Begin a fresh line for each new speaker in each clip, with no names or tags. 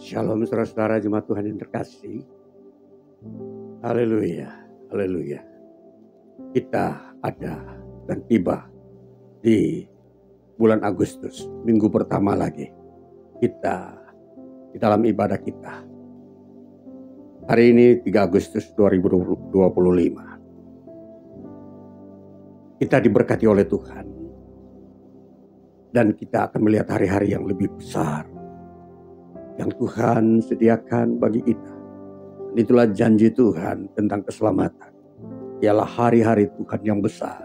Shalom saudara-saudara jemaat Tuhan yang terkasih. Haleluya, haleluya. Kita ada dan tiba di bulan Agustus, minggu pertama lagi. Kita di dalam ibadah kita. Hari ini 3 Agustus 2025. Kita diberkati oleh Tuhan. Dan kita akan melihat hari-hari yang lebih besar yang Tuhan sediakan bagi kita. Dan itulah janji Tuhan tentang keselamatan. Ialah hari-hari Tuhan yang besar.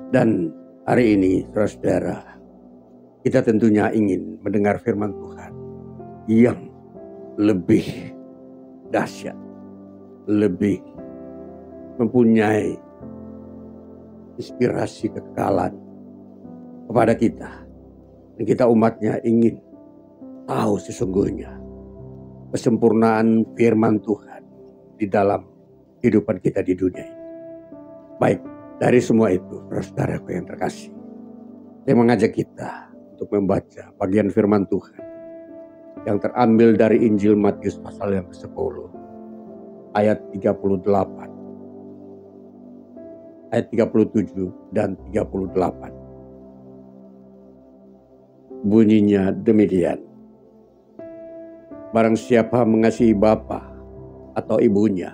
Dan hari ini, saudara-saudara, kita tentunya ingin mendengar firman Tuhan yang lebih dahsyat, lebih mempunyai inspirasi kekekalan kepada kita. Dan kita umatnya ingin tahu sesungguhnya kesempurnaan firman Tuhan di dalam kehidupan kita di dunia ini. Baik, dari semua itu, saudaraku yang terkasih, saya mengajak kita untuk membaca bagian firman Tuhan yang terambil dari Injil Matius pasal yang ke-10 ayat 38, ayat 37 dan 38. Bunyinya demikian. Barang siapa mengasihi bapa atau ibunya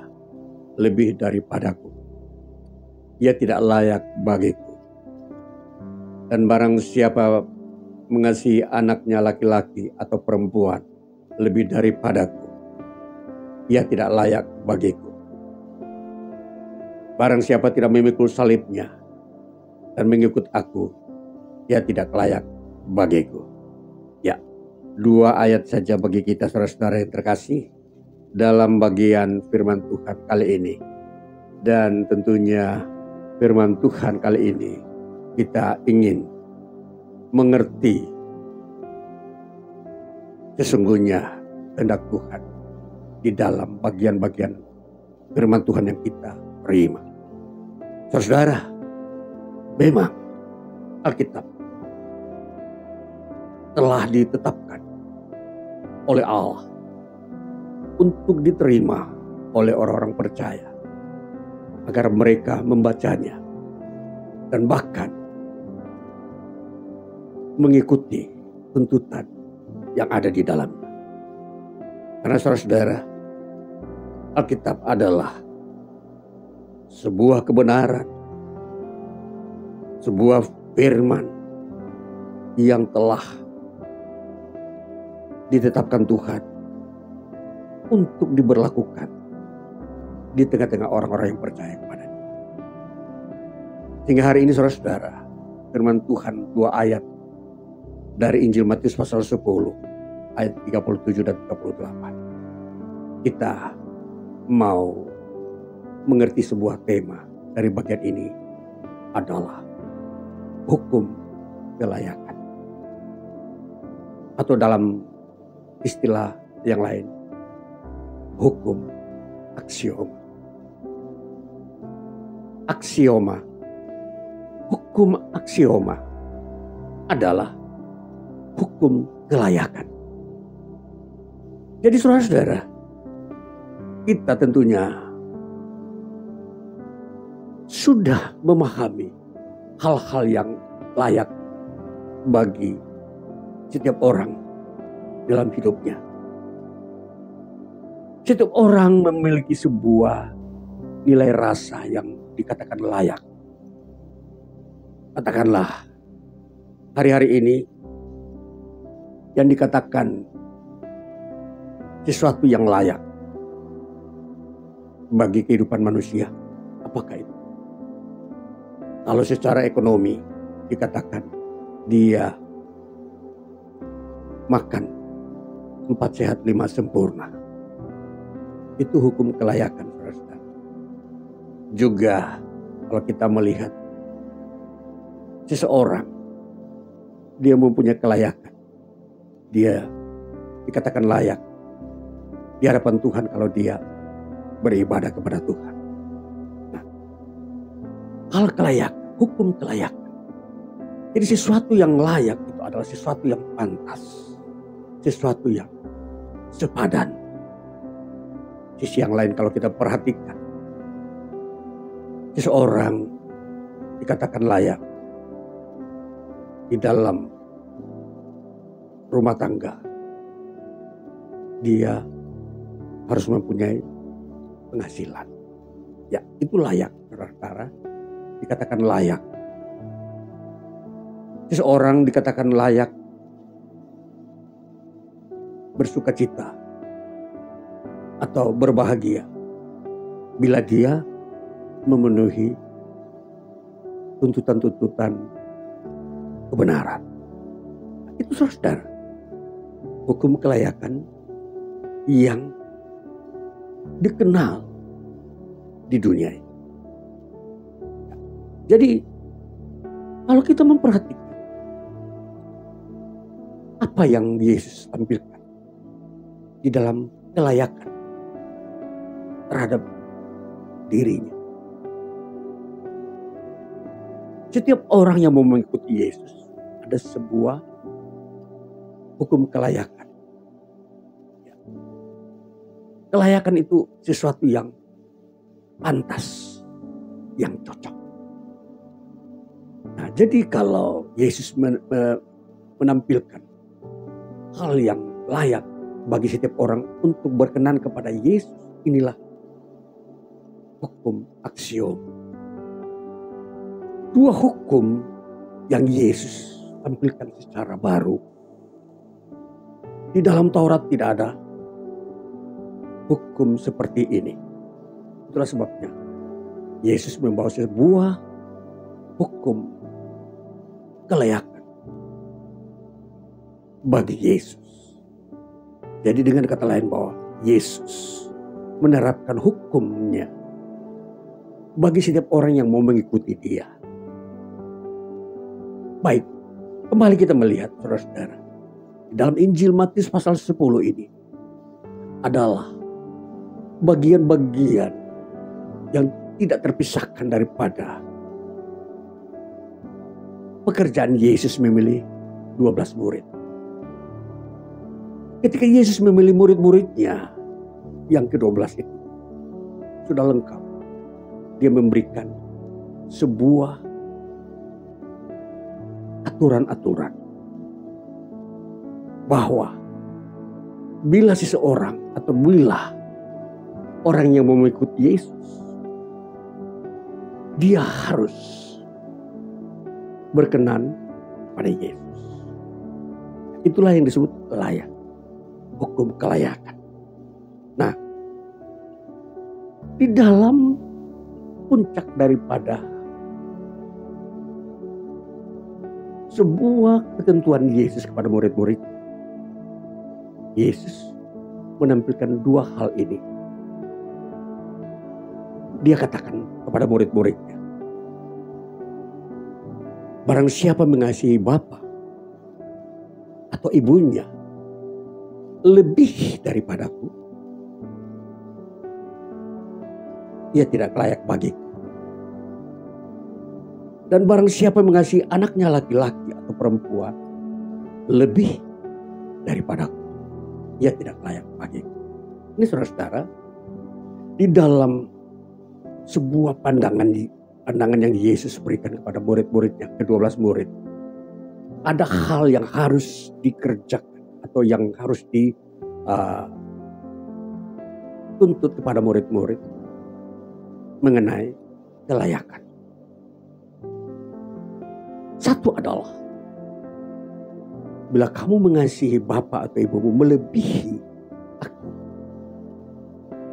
lebih daripadaku, ia tidak layak bagiku. Dan barang siapa mengasihi anaknya laki-laki atau perempuan lebih daripadaku, ia tidak layak bagiku. Barang siapa tidak memikul salibnya dan mengikut aku, ia tidak layak bagiku. Ya, 2 ayat saja bagi kita saudara-saudara yang terkasih dalam bagian firman Tuhan kali ini. Dan tentunya firman Tuhan kali ini kita ingin mengerti sesungguhnya kehendak Tuhan di dalam bagian-bagian firman Tuhan yang kita terima. Saudara, memang Alkitab telah ditetapkan oleh Allah untuk diterima oleh orang-orang percaya, agar mereka membacanya dan bahkan mengikuti tuntutan yang ada di dalamnya. Karena saudara-saudara, Alkitab adalah sebuah kebenaran, sebuah firman yang telah ditetapkan Tuhan untuk diberlakukan di tengah-tengah orang-orang yang percaya kepada-Nya. Sehingga hari ini saudara-saudara, firman Tuhan 2 ayat dari Injil Matius pasal 10 ayat 37 dan 38. Kita mau mengerti sebuah tema dari bagian ini adalah hukum kelayakan. Atau dalam istilah yang lain, hukum aksioma. Aksioma, hukum aksioma adalah hukum kelayakan. Jadi saudara-saudara, kita tentunya sudah memahami hal-hal yang layak bagi setiap orang dalam hidupnya. Setiap orang memiliki sebuah nilai rasa yang dikatakan layak. Katakanlah hari-hari ini yang dikatakan sesuatu yang layak bagi kehidupan manusia. Apakah itu? Kalau secara ekonomi dikatakan dia makan 4 sehat 5 sempurna. Itu hukum kelayakan, saudara. Juga kalau kita melihat seseorang, dia mempunyai kelayakan, dia dikatakan layak di hadapan Tuhan kalau dia beribadah kepada Tuhan. Nah, hal kelayakan, hukum kelayakan. Jadi sesuatu yang layak itu adalah sesuatu yang pantas, sesuatu yang sepadan. Sisi yang lain kalau kita perhatikan, seseorang dikatakan layak di dalam rumah tangga. Dia harus mempunyai penghasilan. Ya, itu layak, saudara-saudara. Dikatakan layak. Seseorang dikatakan layak bersuka cita atau berbahagia bila dia memenuhi tuntutan-tuntutan kebenaran. Itu saudara, hukum kelayakan yang dikenal di dunia ini. Jadi kalau kita memperhatikan apa yang Yesus tampilkan di dalam kelayakan terhadap dirinya. Setiap orang yang mau mengikuti Yesus ada sebuah hukum kelayakan. Kelayakan itu sesuatu yang pantas, yang cocok. Nah, jadi kalau Yesus menampilkan hal yang layak bagi setiap orang untuk berkenan kepada Yesus, inilah hukum aksiom. Dua hukum yang Yesus tampilkan secara baru. Di dalam Taurat tidak ada hukum seperti ini. Itulah sebabnya Yesus membawa sebuah hukum kelayakan bagi Yesus. Jadi dengan kata lain bahwa Yesus menerapkan hukumnya bagi setiap orang yang mau mengikuti dia. Baik, kembali kita melihat saudara-saudara. Dalam Injil Matius pasal 10 ini adalah bagian-bagian yang tidak terpisahkan daripada pekerjaan Yesus memilih 12 murid. Ketika Yesus memilih murid-muridnya yang ke-12 itu sudah lengkap. Dia memberikan sebuah aturan-aturan bahwa bila seseorang atau bila orang yang mau mengikuti Yesus, dia harus berkenan pada Yesus. Itulah yang disebut layak, hukum kelayakan. Nah, di dalam puncak daripada sebuah ketentuan Yesus kepada murid-murid, Yesus menampilkan dua hal ini. Dia katakan kepada murid-muridnya, barang siapa mengasihi bapa atau ibunya lebih daripadaku, ia tidak layak bagiku. Dan barang siapa mengasihi anaknya laki-laki atau perempuan lebih daripadaku, ia tidak layak bagiku. Ini saudara-saudara, di dalam sebuah pandangan yang Yesus berikan kepada murid-muridnya, ke-12 murid, ada hal yang harus dikerjakan atau yang harus dituntut kepada murid-murid mengenai kelayakan. Satu adalah, bila kamu mengasihi bapa atau ibumu melebihi aku,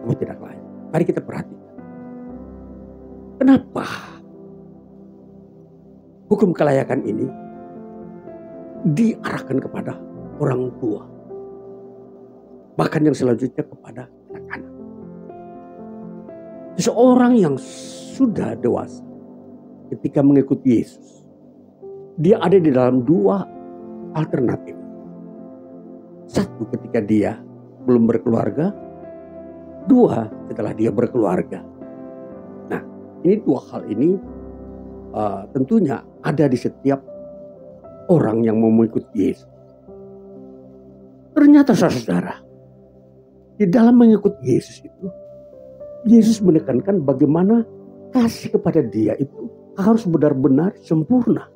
kamu tidak layak. Mari kita perhatikan. Kenapa hukum kelayakan ini diarahkan kepada orang tua, bahkan yang selanjutnya kepada anak-anak. Seseorang yang sudah dewasa ketika mengikuti Yesus, dia ada di dalam dua alternatif. Satu, ketika dia belum berkeluarga. Dua, setelah dia berkeluarga. Nah, ini dua hal ini tentunya ada di setiap orang yang mau mengikuti Yesus. Ternyata saudara, Di dalam mengikut Yesus itu, Yesus menekankan bagaimana kasih kepada dia itu harus benar-benar sempurna.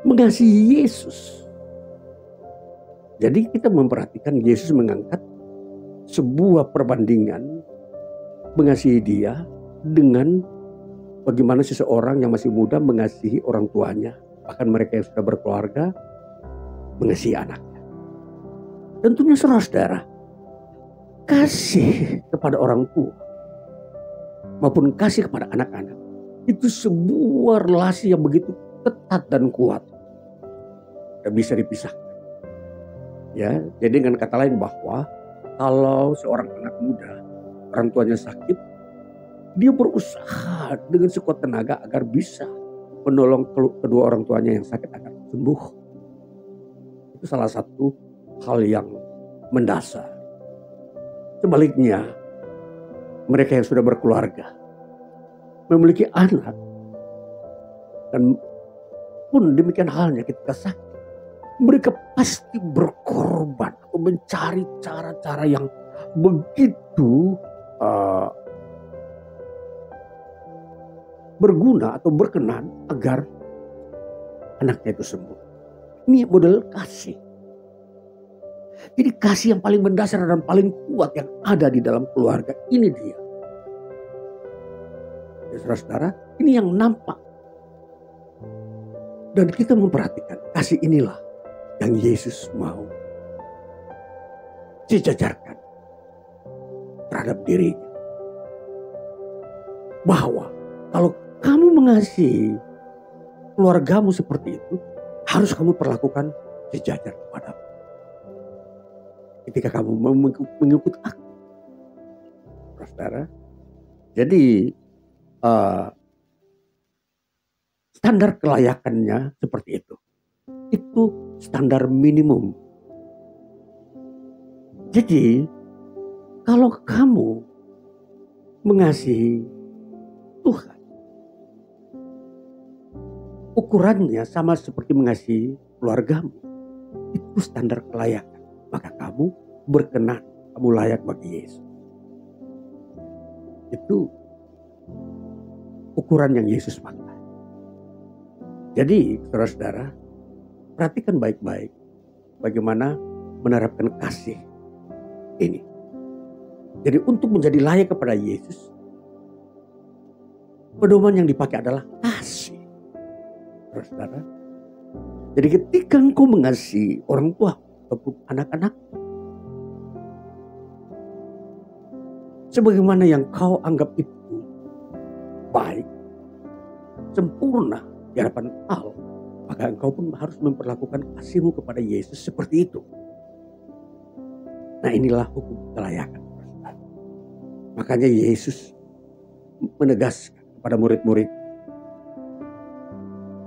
Mengasihi Yesus. Jadi kita memperhatikan Yesus mengangkat sebuah perbandingan mengasihi dia dengan bagaimana seseorang yang masih muda mengasihi orang tuanya. Bahkan mereka yang sudah berkeluarga mengasihi anaknya. Tentunya saudara-saudara, kasih kepada orang tua maupun kasih kepada anak-anak itu sebuah relasi yang begitu ketat dan kuat. Tidak bisa dipisahkan. Ya, jadi dengan kata lain bahwa kalau seorang anak muda orang tuanya sakit, dia berusaha dengan sekuat tenaga agar bisa menolong kedua orang tuanya yang sakit agar sembuh. Itu salah satu hal yang mendasar. Sebaliknya, mereka yang sudah berkeluarga, memiliki anak, dan pun demikian halnya ketika sakit, mereka pasti berkorban atau mencari cara-cara yang begitu berguna atau berkenan agar anaknya itu sembuh. Ini model kasih. Jadi kasih yang paling mendasar dan paling kuat yang ada di dalam keluarga. Ini dia. Ya, saudara-saudara, ini yang nampak. Dan kita memperhatikan kasih inilah yang Yesus mau sejajarkan terhadap dirinya. Bahwa kalau kamu mengasihi keluargamu seperti itu, harus kamu perlakukan sejajar kepadamu. Ketika kamu mengikut aku, saudara. Jadi standar kelayakannya seperti itu. Itu standar minimum. Jadi kalau kamu mengasihi Tuhan, ukurannya sama seperti mengasihi keluargamu. Itu standar kelayakan. Maka kamu berkenan, kamu layak bagi Yesus. Itu ukuran yang Yesus pakai. Jadi saudara-saudara, perhatikan baik-baik bagaimana menerapkan kasih ini. Jadi untuk menjadi layak kepada Yesus, pedoman yang dipakai adalah kasih. Saudara, jadi ketika engkau mengasihi orang tua ataupun anak-anak, sebagaimana yang kau anggap itu baik, sempurna di hadapan Allah, maka engkau pun harus memperlakukan kasihmu kepada Yesus seperti itu. Nah, inilah hukum kelayakan. Makanya Yesus menegaskan kepada murid-murid,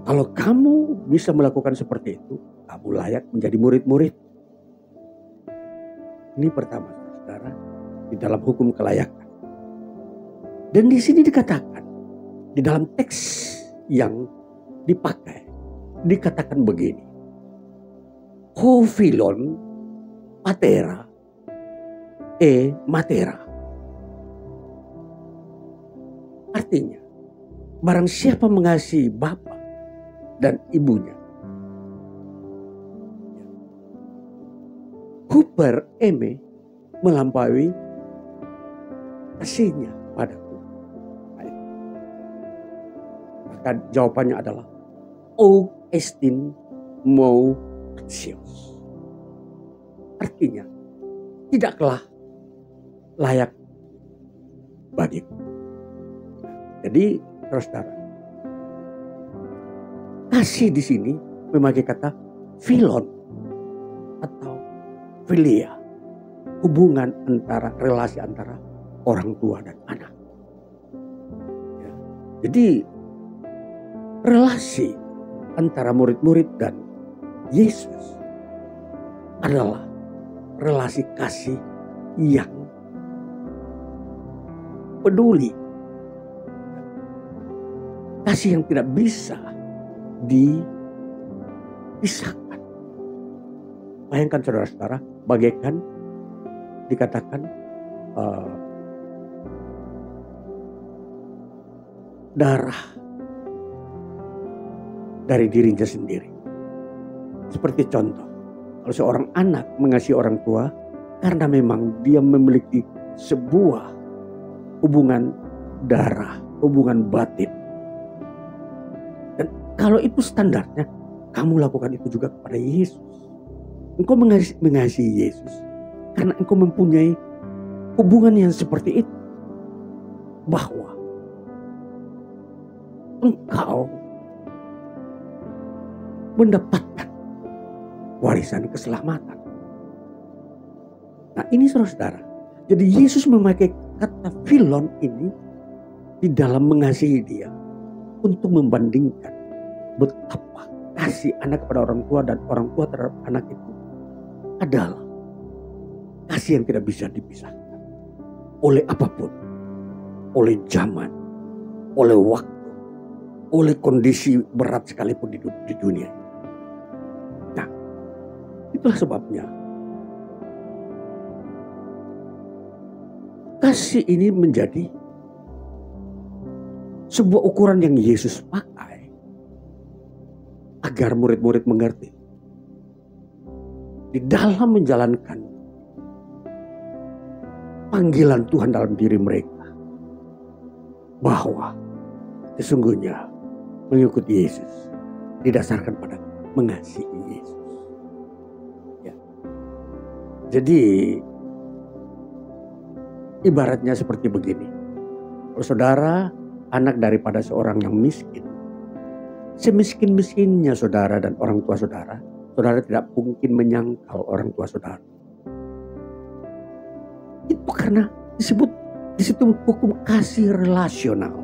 kalau kamu bisa melakukan seperti itu, kamu layak menjadi murid-murid. Ini pertama, saudara, di dalam hukum kelayakan. Dan di sini dikatakan, di dalam teks yang dipakai, dikatakan begini. Hophilon patera e matera. Artinya, barang siapa mengasihi bapa dan ibunya, huper eme melampaui kasihnya padaku. Maka jawabannya adalah o estin mo axios. Artinya, tidaklah layak bagiku. Jadi, saudara, kasih di sini memakai kata filon atau filia, hubungan antara relasi antara orang tua dan anak. Ya. Jadi relasi antara murid-murid dan Yesus adalah relasi kasih yang peduli, kasih yang tidak bisa dipisahkan. Bayangkan saudara-saudara, bagaikan dikatakan darah dari dirinya sendiri. Seperti contoh, kalau seorang anak mengasihi orang tua karena memang dia memiliki sebuah hubungan darah, hubungan batin. Dan kalau itu standarnya, kamu lakukan itu juga kepada Yesus. Engkau mengasihi Yesus karena engkau mempunyai hubungan yang seperti itu. Bahwa engkau mendapatkan warisan keselamatan. Nah ini saudara-saudara. Jadi Yesus memakai kata filon ini di dalam mengasihi dia untuk membandingkan betapa kasih anak kepada orang tua dan orang tua terhadap anak itu adalah kasih yang tidak bisa dipisahkan oleh apapun, oleh zaman, oleh waktu, oleh kondisi berat sekalipun di dunia. Nah, itulah sebabnya kasih ini menjadi sebuah ukuran yang Yesus pakai agar murid-murid mengerti di dalam menjalankan panggilan Tuhan dalam diri mereka bahwa sesungguhnya mengikuti Yesus didasarkan pada mengasihi Yesus. Ya. Jadi ibaratnya seperti begini. Kalau saudara anak daripada seorang yang miskin, semiskin-miskinnya saudara dan orang tua saudara, saudara tidak mungkin menyangkal orang tua saudara. Itu karena di situ hukum kasih relasional.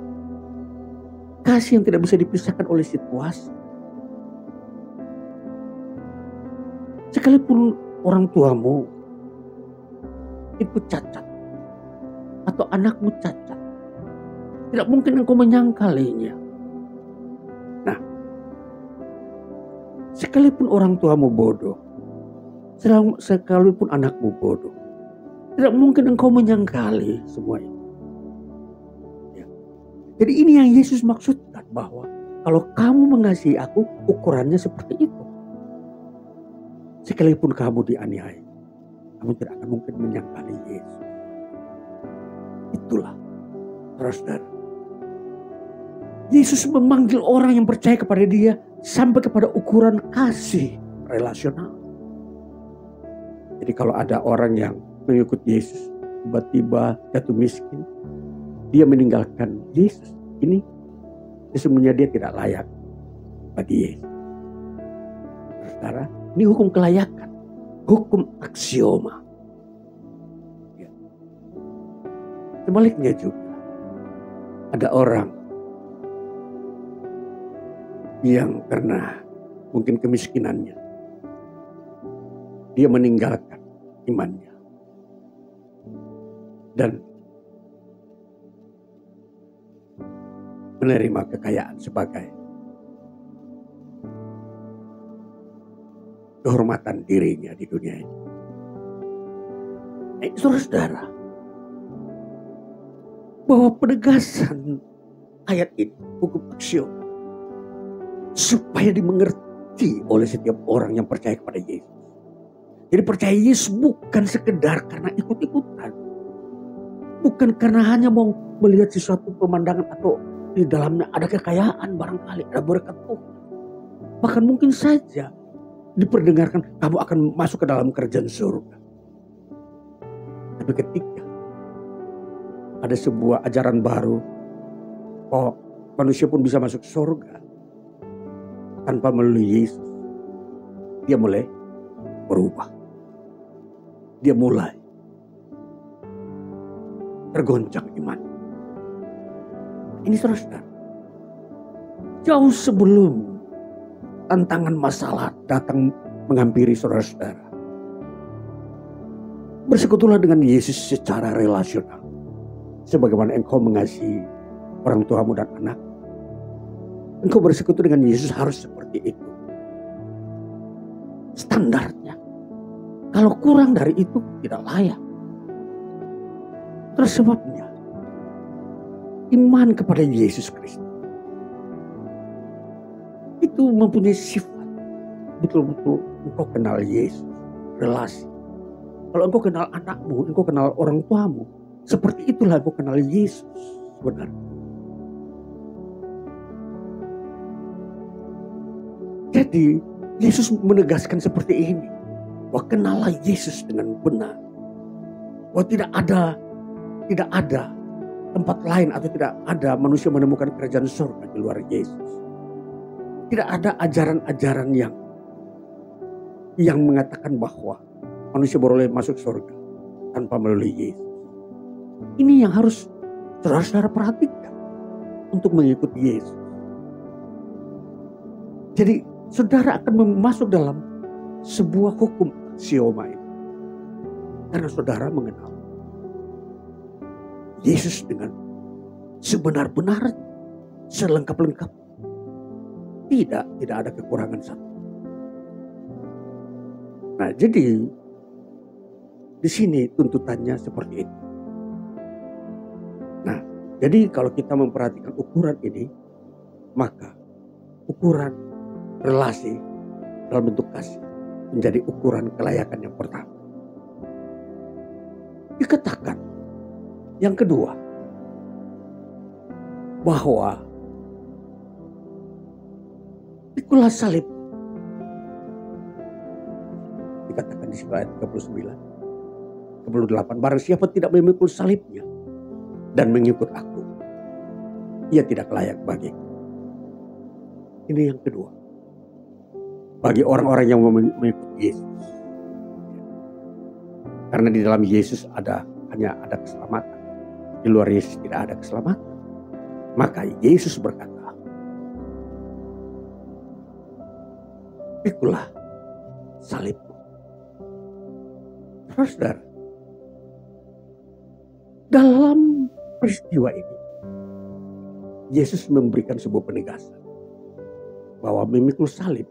Kasih yang tidak bisa dipisahkan oleh situasi. Sekalipun orang tuamu itu cacat atau anakmu cacat, tidak mungkin engkau menyangkalinya. Nah, sekalipun orang tuamu bodoh, sekalipun anakmu bodoh, tidak mungkin engkau menyangkali semua itu. Ya. Jadi ini yang Yesus maksudkan, bahwa kalau kamu mengasihi aku, ukurannya seperti itu. Sekalipun kamu dianiaya, kamu tidak akan mungkin menyangkali Yesus. Itulah, saudara. Yesus memanggil orang yang percaya kepada dia sampai kepada ukuran kasih relasional. Jadi kalau ada orang yang mengikuti Yesus, tiba-tiba jatuh miskin, dia meninggalkan Yesus, ini sesungguhnya dia tidak layak bagi Yesus. Saudara, ini hukum kelayakan, hukum aksioma. Ya. Sebaliknya juga, ada orang yang karena mungkin kemiskinannya, dia meninggalkan imannya dan menerima kekayaan sebagai kehormatan dirinya di dunia ini. Saudara-saudara, bahwa penegasan ayat ini, hukum aksioma, supaya dimengerti oleh setiap orang yang percaya kepada Yesus. Jadi percaya Yesus bukan sekedar karena ikut-ikutan. Bukan karena hanya mau melihat sesuatu pemandangan atau di dalamnya ada kekayaan barangkali, ada berkat Tuhan. Bahkan mungkin saja diperdengarkan kamu akan masuk ke dalam kerajaan surga. Tapi ketika ada sebuah ajaran baru, oh manusia pun bisa masuk surga tanpa melalui Yesus, dia mulai berubah. Dia mulai tergoncang iman. Ini saudara, jauh sebelum tantangan masalah datang menghampiri saudara-saudara, bersekutulah dengan Yesus secara relasional. Sebagaimana engkau mengasihi orang tuamu dan anak, engkau bersekutu dengan Yesus harus seperti itu. Standarnya. Kalau kurang dari itu tidak layak. Terus sebabnya iman kepada Yesus Kristus itu mempunyai sifat betul-betul engkau kenal Yesus, relasi. Kalau engkau kenal anakmu, engkau kenal orang tuamu, seperti itulah engkau kenal Yesus sebenarnya. Jadi Yesus menegaskan seperti ini, bahwa kenallah Yesus dengan benar, bahwa tidak ada tempat lain atau tidak ada manusia menemukan kerajaan surga di luar Yesus. Tidak ada ajaran-ajaran yang mengatakan bahwa manusia boleh masuk surga tanpa melalui Yesus. Ini yang harus saudara-saudara perhatikan untuk mengikuti Yesus. Jadi saudara akan masuk dalam sebuah hukum aksioma ini, karena saudara mengenal Yesus dengan sebenar-benar, selengkap-lengkap. Tidak ada kekurangan satu. Nah, jadi di sini tuntutannya seperti itu. Nah, jadi kalau kita memperhatikan ukuran ini, maka ukuran relasi dalam bentuk kasih menjadi ukuran kelayakan yang pertama. Dikatakan yang kedua, bahwa pikulah salib. Dikatakan di ayat 39, 38, barang siapa tidak memikul salibnya dan mengikut aku, ia tidak layak bagiku. Ini yang kedua. Bagi orang-orang yang mengikuti Yesus. Karena di dalam Yesus hanya ada keselamatan. Di luar Yesus tidak ada keselamatan. Maka Yesus berkata, pikulah salibmu. Saudara, dalam peristiwa ini, Yesus memberikan sebuah penegasan bahwa memikul salib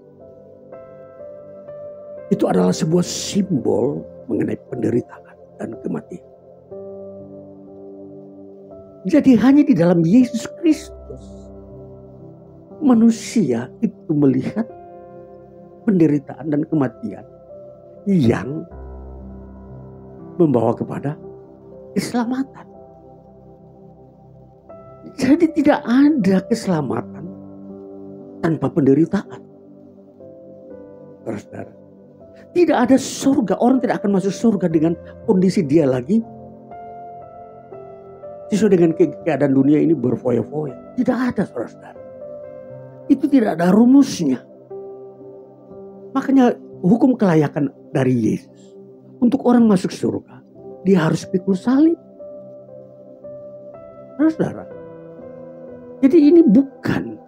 itu adalah sebuah simbol mengenai penderitaan dan kematian. Jadi hanya di dalam Yesus Kristus manusia itu melihat penderitaan dan kematian yang membawa kepada keselamatan. Jadi tidak ada keselamatan tanpa penderitaan. Saudara, tidak ada surga. Orang tidak akan masuk surga dengan kondisi dia lagi sesuai dengan keadaan dunia ini berfoya-foya. Tidak ada, saudara. Itu tidak ada rumusnya. Makanya hukum kelayakan dari Yesus, untuk orang masuk surga, dia harus pikul salib. Saudara, jadi ini bukan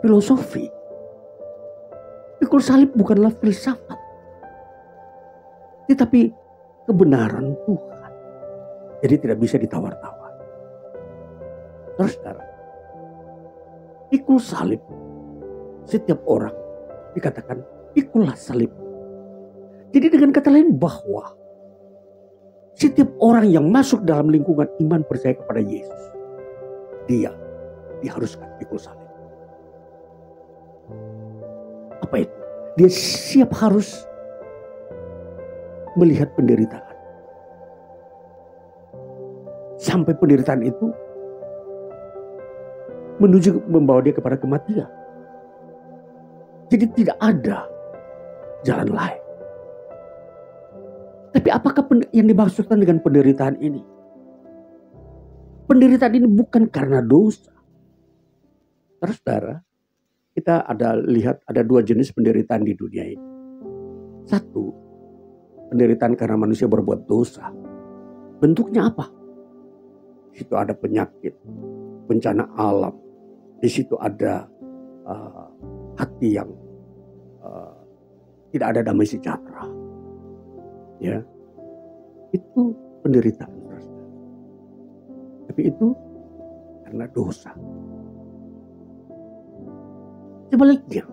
filosofi. Pikul salib bukanlah filsafat, tetapi kebenaran Tuhan. Jadi tidak bisa ditawar-tawar. Saudara, pikul salib, setiap orang dikatakan pikulah salib. Jadi dengan kata lain bahwa setiap orang yang masuk dalam lingkungan iman percaya kepada Yesus, dia diharuskan pikul salib. Apa itu? Dia siap harus melihat penderitaan. Sampai penderitaan itu menuju membawa dia kepada kematian. Jadi tidak ada jalan lain. Tapi apakah yang dimaksudkan dengan penderitaan ini? Penderitaan ini bukan karena dosa. Saudara, kita lihat ada dua jenis penderitaan di dunia ini. Satu, penderitaan karena manusia berbuat dosa. Bentuknya apa? Di situ ada penyakit, bencana alam. Di situ ada hati yang tidak ada damai sejahtera. Ya, itu penderitaan. Tapi itu karena dosa. Sebaliknya,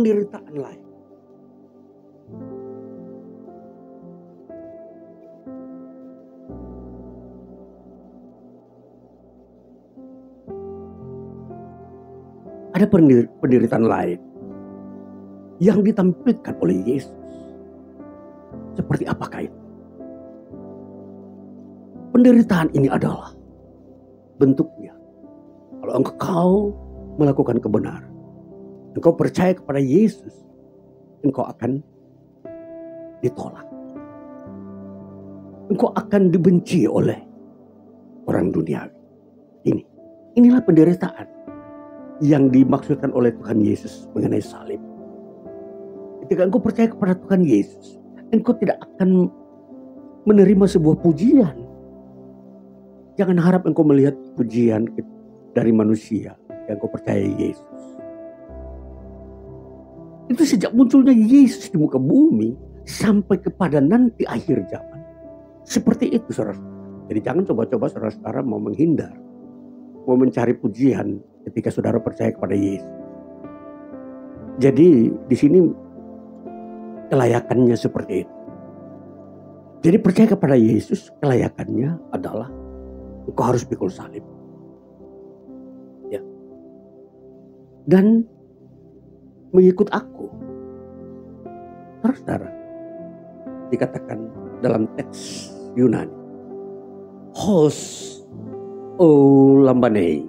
penderitaan lain. Ada penderitaan lain yang ditampilkan oleh Yesus. Seperti apakah itu? Penderitaan ini adalah bentuknya. Kalau engkau melakukan kebenaran, engkau percaya kepada Yesus, engkau akan ditolak. Engkau akan dibenci oleh orang duniawi. Inilah penderitaan yang dimaksudkan oleh Tuhan Yesus mengenai salib. Ketika engkau percaya kepada Tuhan Yesus, engkau tidak akan menerima sebuah pujian. Jangan harap engkau melihat pujian dari manusia yang engkau percaya Yesus. Itu sejak munculnya Yesus di muka bumi sampai kepada nanti akhir zaman. Seperti itu, saudara. Jadi jangan coba-coba saudara-saudara mau menghindar, mau mencari pujian ketika saudara percaya kepada Yesus. Jadi di sini kelayakannya seperti itu. Jadi percaya kepada Yesus, kelayakannya adalah engkau harus pikul salib. Ya. Dan mengikut aku. Saudara, dikatakan dalam teks Yunani, hos o lambanei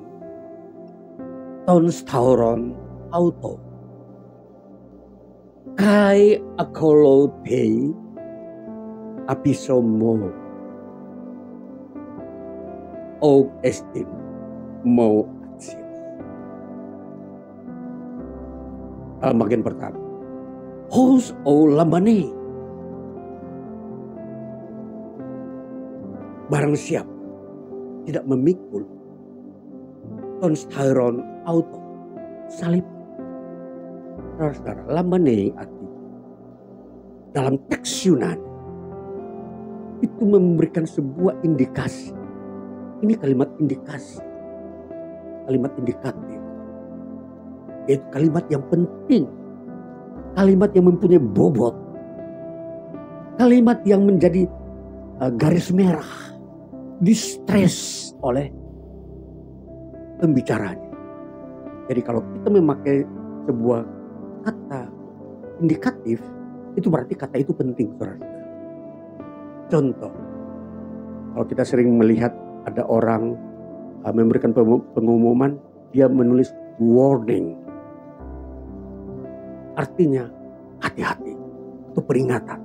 ton stauron auto kai akolotei apisomo og estin mo action. Dalam bagian pertama, hos o lambanei, barang siapa tidak memikul tonstauron auto salib. Saudara, lambanei artinya dalam teks Yunani itu memberikan sebuah indikasi. Ini kalimat indikasi, kalimat indikatif, yaitu kalimat yang penting, kalimat yang mempunyai bobot, kalimat yang menjadi garis merah, distres oleh pembicaranya. Jadi kalau kita memakai sebuah kata indikatif, itu berarti kata itu penting, saudara. Contoh, kalau kita sering melihat ada orang memberikan pengumuman, dia menulis warning. Artinya hati-hati, itu peringatan,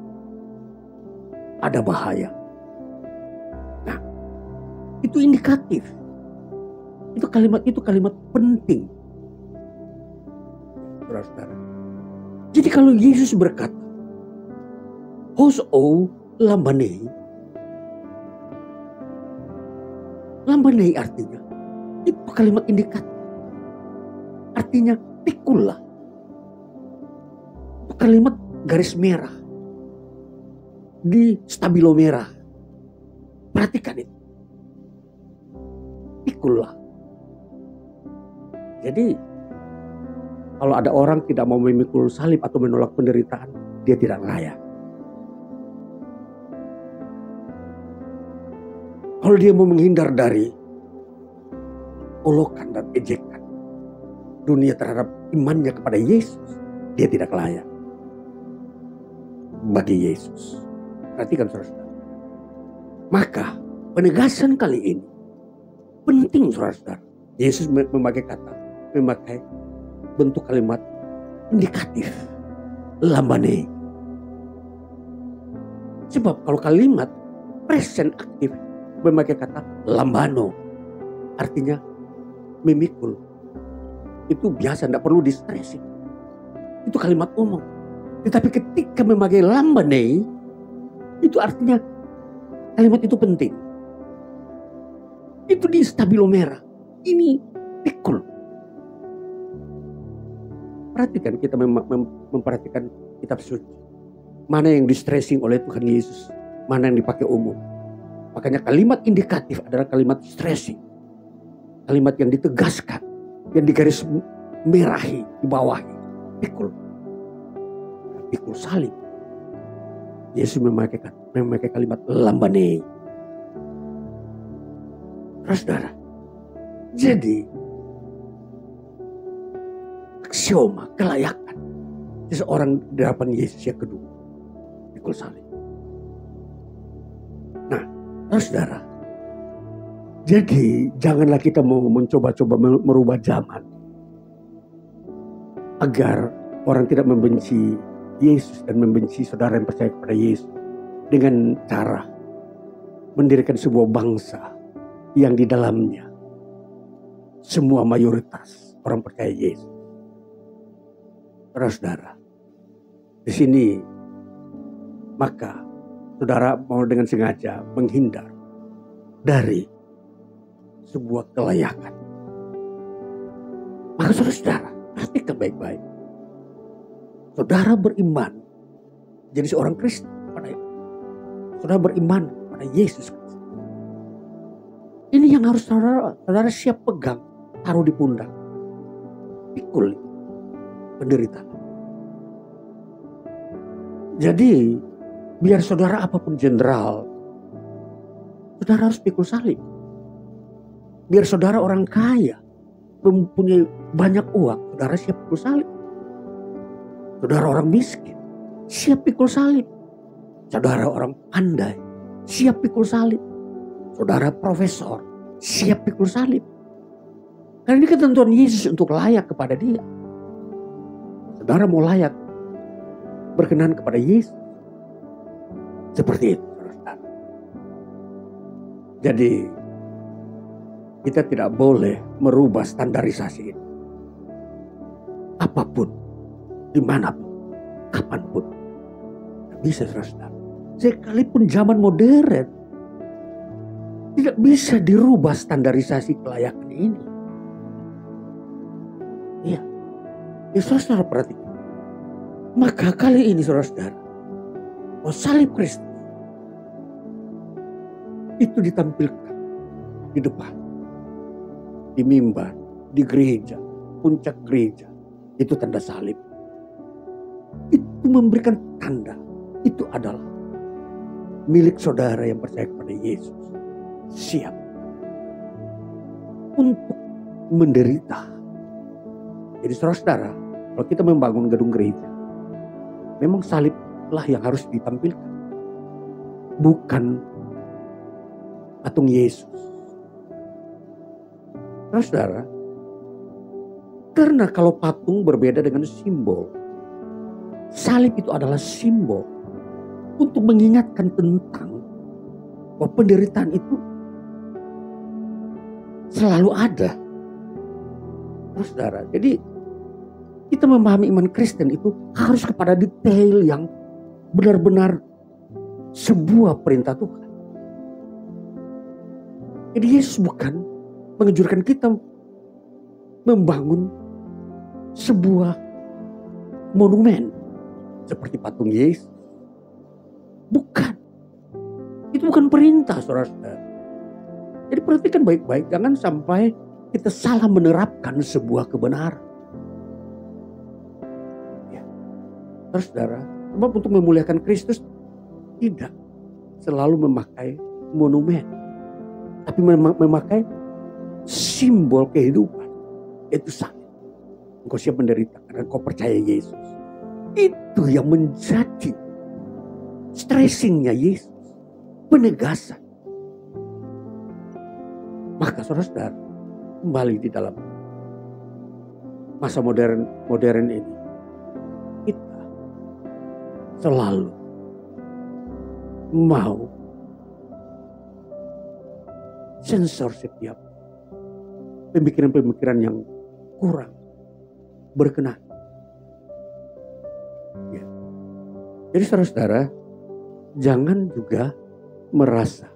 ada bahaya. Nah, itu indikatif. Itu kalimat penting. Saudara. Jadi kalau Yesus berkata, hos o lambanei. Lambanei artinya, itu kalimat indikatif. Artinya pikullah. Itu kalimat garis merah. Di stabilo merah. Perhatikan itu. Pikullah. Jadi kalau ada orang tidak mau memikul salib atau menolak penderitaan, dia tidak layak. Kalau dia mau menghindar dari olokan dan ejekan dunia terhadap imannya kepada Yesus, dia tidak layak bagi Yesus. Perhatikan saudara. Maka penegasan kali ini penting, saudara. Yesus memakai bentuk kalimat indikatif, lambanei. Sebab kalau kalimat present aktif memakai kata lambano, artinya memikul. Itu biasa, tidak perlu di-stressing. Itu kalimat umum. Tetapi ketika memakai lambanei, itu artinya kalimat itu penting. Itu di stabilo merah. Ini pikul. Perhatikan, kita memperhatikan kitab suci. Mana yang di-stressing oleh Tuhan Yesus, mana yang dipakai umum. Makanya kalimat indikatif adalah kalimat stressing. Kalimat yang ditegaskan, yang digaris merahi, di bawahi. Pikul. pikul salib. Yesus memakai kalimat lambane. Saudara, jadi aksioma kelayakan seseorang di hadapan Yesus yang kedua, pikul salib. Nah, saudara, jadi janganlah kita mau mencoba-coba merubah zaman agar orang tidak membenci Yesus dan membenci saudara yang percaya kepada Yesus dengan cara mendirikan sebuah bangsa yang di dalamnya semua mayoritas orang percaya Yesus. Saudara, di sini maka saudara mau dengan sengaja menghindar dari sebuah kelayakan. Maka saudara, pastikan baik-baik. Saudara beriman jadi seorang Kristen pada saudara beriman pada Yesus Kristus. Ini yang harus saudara siap pegang, taruh di pundak, pikul penderitaan. Jadi biar saudara apapun jenderal, saudara harus pikul salib. Biar saudara orang kaya, mempunyai banyak uang, saudara siap pikul salib. Saudara orang miskin, siap pikul salib. Saudara orang pandai, siap pikul salib. Saudara profesor, siap pikul salib. Karena ini ketentuan Yesus untuk layak kepada Dia. Saudara mau layak berkenan kepada Yesus. Seperti itu, saudara. Jadi kita tidak boleh merubah standarisasi ini. Apapun, dimanapun, kapanpun. Tidak bisa, saudara. Sekalipun zaman modern, tidak bisa dirubah standarisasi kelayakan ini. Iya. Ya saudara perhatikan. Maka kali ini saudara, salib Kristus itu ditampilkan di depan, di mimbar, di gereja, puncak gereja. Itu tanda salib. Itu memberikan tanda. Itu adalah milik saudara yang percaya kepada Yesus. Siap untuk menderita. Jadi saudara, kalau kita membangun gedung gereja, memang saliblah yang harus ditampilkan. Bukan patung Yesus. Saudara, karena kalau patung berbeda dengan simbol, salib itu adalah simbol untuk mengingatkan tentang bahwa penderitaan itu selalu ada. Saudara, jadi kita memahami iman Kristen itu harus kepada detail yang benar-benar sebuah perintah Tuhan. Jadi Yesus bukan mengejutkan kita membangun sebuah monumen seperti patung Yesus. Bukan. Itu bukan perintah, saudara-saudara. Jadi perhatikan baik-baik, jangan sampai kita salah menerapkan sebuah kebenaran. Ya. Saudara, sebab untuk memuliakan Kristus tidak selalu memakai monumen, tapi memakai simbol kehidupan. Itu salib. Engkau siap menderita karena engkau percaya Yesus. Itu yang menjadi stressingnya Yesus. Penegasan. Maka saudara-saudara, kembali di dalam masa modern ini, kita selalu mau sensor setiap pemikiran-pemikiran yang kurang berkenan. Ya. Jadi saudara-saudara, jangan juga merasa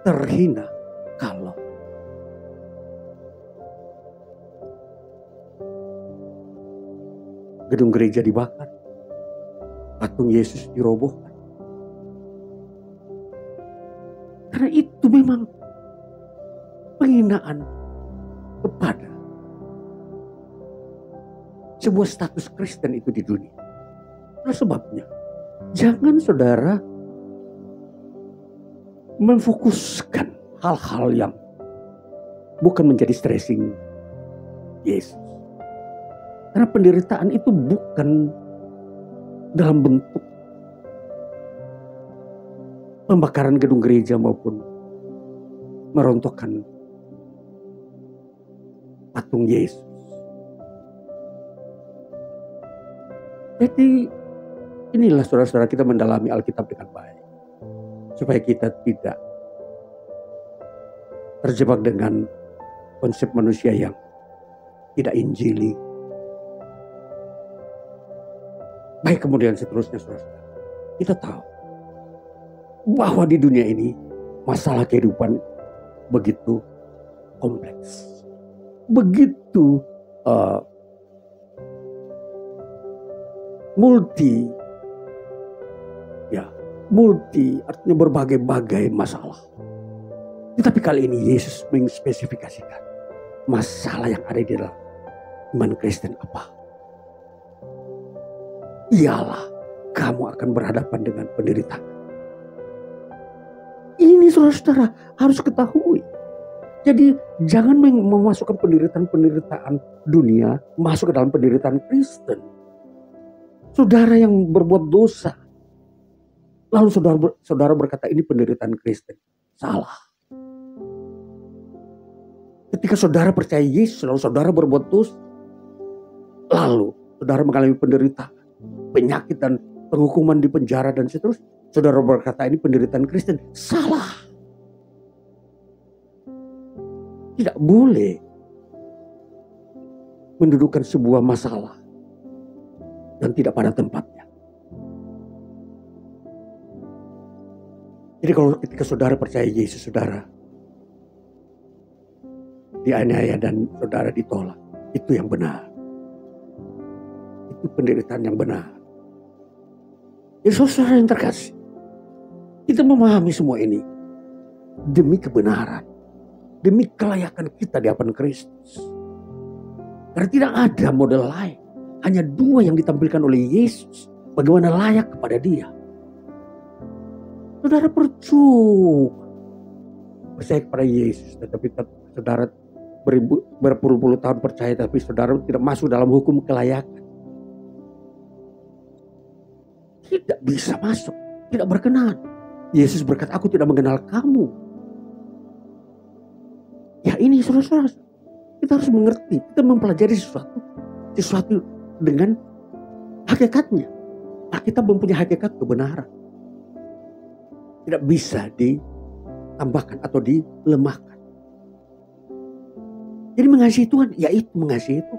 terhina kalau gedung gereja dibakar, patung Yesus dirobohkan. Karena itu memang penghinaan kepada sebuah status Kristen itu di dunia. Oleh sebabnya, jangan saudara memfokuskan hal-hal yang bukan menjadi stressing Yesus. Karena penderitaan itu bukan dalam bentuk pembakaran gedung gereja maupun merontokkan patung Yesus. Jadi inilah saudara-saudara kita mendalami Alkitab dengan baik. Supaya kita tidak terjebak dengan konsep manusia yang tidak injili. Baik, kemudian seterusnya saudara-saudara. Kita tahu bahwa di dunia ini masalah kehidupan begitu kompleks. Begitu multi artinya berbagai-bagai masalah. Tetapi kali ini Yesus mengspesifikasikan masalah yang ada di dalam iman Kristen apa? Ialah kamu akan berhadapan dengan penderitaan. Ini saudara-saudara harus ketahui. Jadi jangan memasukkan penderitaan dunia masuk ke dalam penderitaan Kristen. Saudara yang berbuat dosa, lalu saudara berkata ini penderitaan Kristen. Salah. Ketika saudara percaya Yesus, lalu saudara berbuat dosa, lalu saudara mengalami penderitaan, penyakit dan penghukuman di penjara dan seterusnya, saudara berkata ini penderitaan Kristen. Salah. Tidak boleh mendudukan sebuah masalah dan tidak pada tempatnya. Jadi kalau ketika saudara percaya Yesus, saudara dianiaya dan saudara ditolak, itu yang benar. Itu penderitaan yang benar. Jadi saudara yang terkasih, kita memahami semua ini demi kebenaran, demi kelayakan kita di hadapan Kristus. Karena tidak ada model lain. Hanya dua yang ditampilkan oleh Yesus. Bagaimana layak kepada dia. Saudara percuma percaya kepada Yesus. Tetapi saudara berpuluh-puluh tahun percaya. Tapi saudara tidak masuk dalam hukum kelayakan. Tidak bisa masuk. Tidak berkenan. Yesus berkata, aku tidak mengenal kamu. Ya ini saudara-saudara. Kita harus mengerti. Kita mempelajari sesuatu dengan hakikatnya. Nah, kita mempunyai hakikat kebenaran. Tidak bisa ditambahkan atau dilemahkan. Jadi mengasihi Tuhan, ya itu mengasihi itu.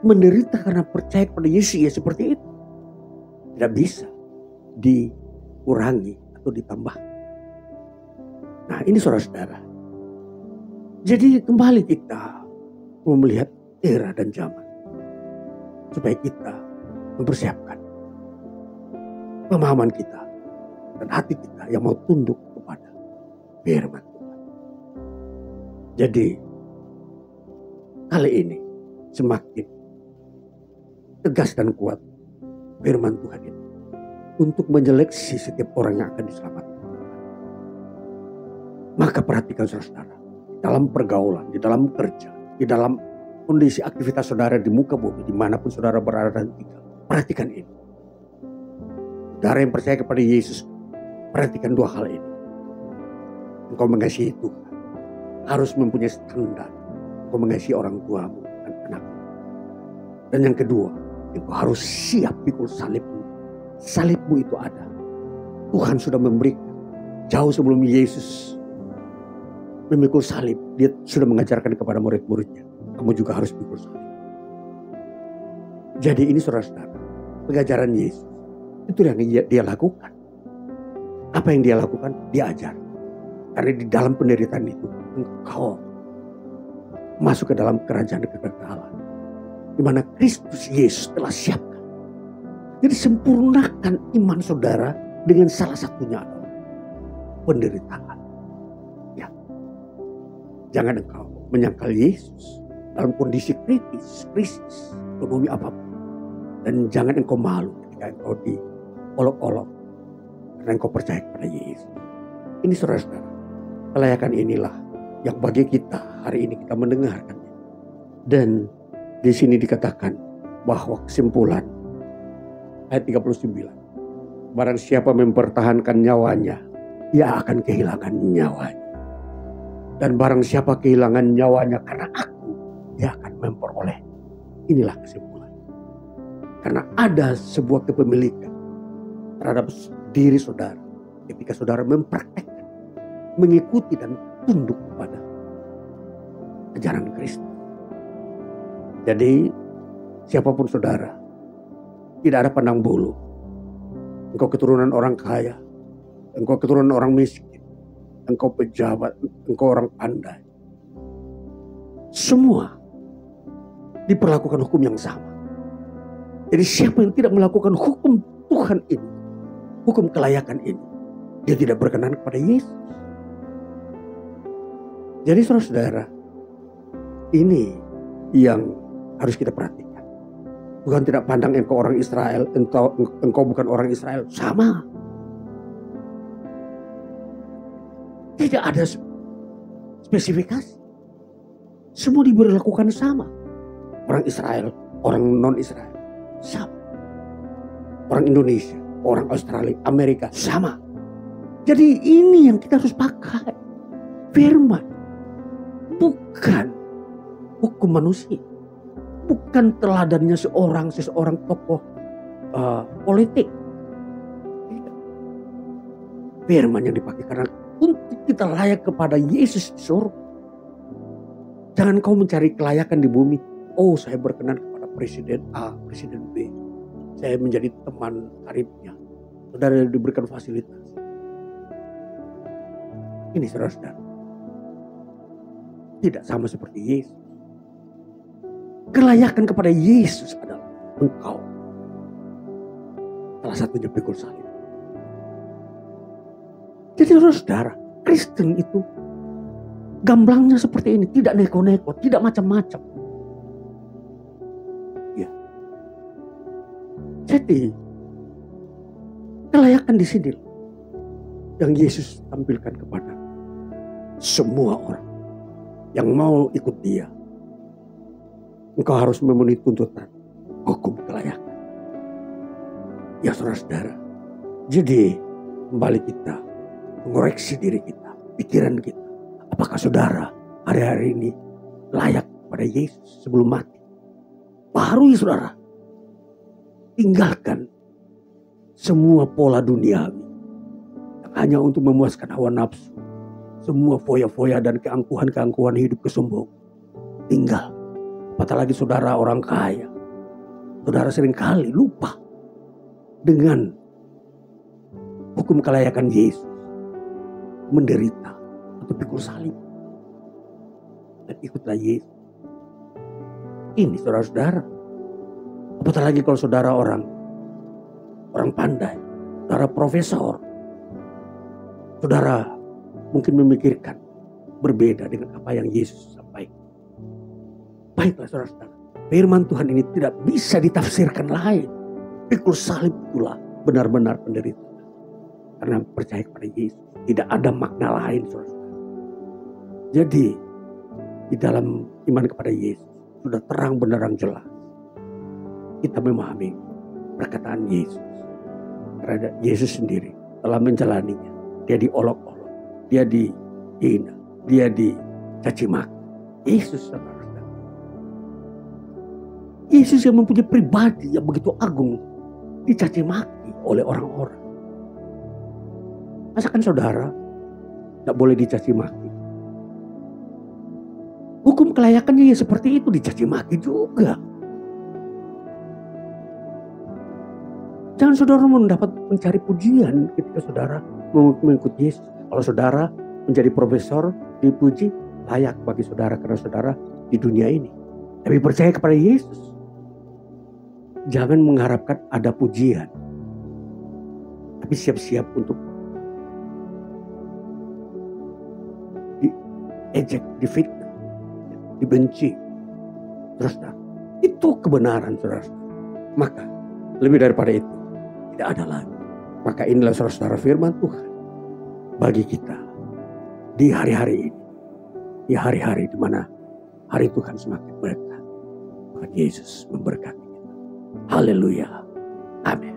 Menderita karena percaya kepada Yesus, ya seperti itu. Tidak bisa dikurangi atau ditambah. Nah ini saudara-saudara. Jadi kembali kita melihat era dan zaman. Supaya kita mempersiapkan pemahaman kita dan hati kita yang mau tunduk kepada firman Tuhan. Jadi kali ini semakin tegas dan kuat firman Tuhan ini untuk menyeleksi setiap orang yang akan diselamatkan. Maka perhatikan saudara-saudara, dalam pergaulan, di dalam kerja, di dalam kondisi aktivitas saudara di muka bumi, dimanapun saudara berada dan tinggal. Perhatikan ini. Saudara yang percaya kepada Yesus, perhatikan dua hal ini. Engkau mengasihi Tuhan, harus mempunyai standar. Engkau mengasihi orang tuamu dan anakmu. Dan yang kedua, engkau harus siap pikul salibmu. Salibmu itu ada. Tuhan sudah memberikan. Jauh sebelum Yesus memikul salib, dia sudah mengajarkan kepada murid-muridnya. Kamu juga harus pikul salib. Jadi ini saudara-saudara, pengajaran Yesus. Itu yang dia lakukan. Apa yang dia lakukan? Dia ajar. Karena di dalam penderitaan itu, engkau masuk ke dalam kerajaan kekekalan. Di mana Kristus Yesus telah siapkan. Jadi sempurnakan iman saudara dengan salah satunya adalah penderitaan. Ya. Jangan engkau menyangkal Yesus dalam kondisi krisis, ekonomi apapun. Dan jangan engkau malu ketika engkau diolok-olok karena engkau percaya kepada Yesus. Ini saudara-saudara, kelayakan inilah yang bagi kita hari ini kita mendengarkannya. Dan di sini dikatakan bahwa kesimpulan ayat 39. Barang siapa mempertahankan nyawanya, ia akan kehilangan nyawanya. Dan barang siapa kehilangan nyawanya karena aku, ia akan memperoleh. Inilah kesimpulan. Karena ada sebuah kepemilikan terhadap diri saudara ketika saudara mempraktekkan, mengikuti dan tunduk kepada ajaran Kristus. Jadi siapapun saudara, tidak ada pandang bulu. Engkau keturunan orang kaya, engkau keturunan orang miskin, engkau pejabat, engkau orang pandai. Semua diperlakukan hukum yang sama. Jadi siapa yang tidak melakukan hukum Tuhan ini, hukum kelayakan ini, dia tidak berkenan kepada Yesus. Jadi saudara-saudara, ini yang harus kita perhatikan. Bukan tidak pandang engkau orang Israel, engkau bukan orang Israel. Sama. Tidak ada spesifikasi. Semua diberlakukan sama. Orang Israel, orang non-Israel, sama. Orang Indonesia, orang Australia, Amerika, sama. Jadi ini yang kita harus pakai. Firman. Bukan hukum manusia. Bukan teladannya seseorang tokoh politik. Firman yang dipakai karena untuk kita layak kepada Yesus di surga. Jangan kau mencari kelayakan di bumi. Oh, saya berkenan kepada Presiden A, Presiden B. Saya menjadi teman karibnya. Saudara diberikan fasilitas. Ini saudara-saudara. Tidak sama seperti Yesus. Kelayakan kepada Yesus adalah engkau. Salah satunya pikul salib. Jadi saudara, Kristen itu gamblangnya seperti ini. Tidak neko-neko, tidak macam-macam. Ya. Jadi, kelayakan di sini yang Yesus tampilkan kepada semua orang yang mau ikut dia. Engkau harus memenuhi tuntutan hukum kelayakan. Ya saudara-saudara. Jadi kembali kita mengoreksi diri kita, pikiran kita. Apakah saudara hari-hari ini layak pada Yesus sebelum mati? Baru ya saudara. Tinggalkan semua pola duniawi yang hanya untuk memuaskan hawa nafsu. Semua foya-foya dan keangkuhan-keangkuhan hidup kesombongan. Tinggal. Apalagi saudara orang kaya. Saudara seringkali lupa dengan hukum kelayakan Yesus. Menderita atau pikul salib. Dan ikutlah Yesus. Ini saudara-saudara. Apalagi kalau saudara orang pandai. Saudara profesor. Saudara mungkin memikirkan berbeda dengan apa yang Yesus sampaikan. Baiklah saudara-saudara, firman Tuhan ini tidak bisa ditafsirkan lain. Pikul salib itulah benar-benar penderitaan. Karena percaya kepada Yesus. Tidak ada makna lain saudara-saudara. Jadi di dalam iman kepada Yesus sudah terang benderang jelas. Kita memahami perkataan Yesus. Karena Yesus sendiri telah menjalaninya. Dia diolok-olok. Dia dihina. Dia dicaci maki. Yesus saudara. Yesus yang mempunyai pribadi yang begitu agung dicaci maki oleh orang-orang. Masakan saudara tidak boleh dicaci maki? Hukum kelayakannya ya seperti itu, dicaci maki juga. Jangan saudara mendapat mencari pujian ketika saudara mengikuti Yesus. Kalau saudara menjadi profesor dipuji, layak bagi saudara karena saudara di dunia ini. Tapi percaya kepada Yesus. Jangan mengharapkan ada pujian. Tapi siap-siap untuk diejek, difitnah, dibenci. Saudara, itu kebenaran saudara. Maka lebih daripada itu, tidak ada lagi. Maka inilah saudara-saudara firman Tuhan bagi kita di hari-hari ini. Di hari-hari di mana hari Tuhan semakin berdekat. Tuhan Yesus memberkati kita. Haleluya. Amin.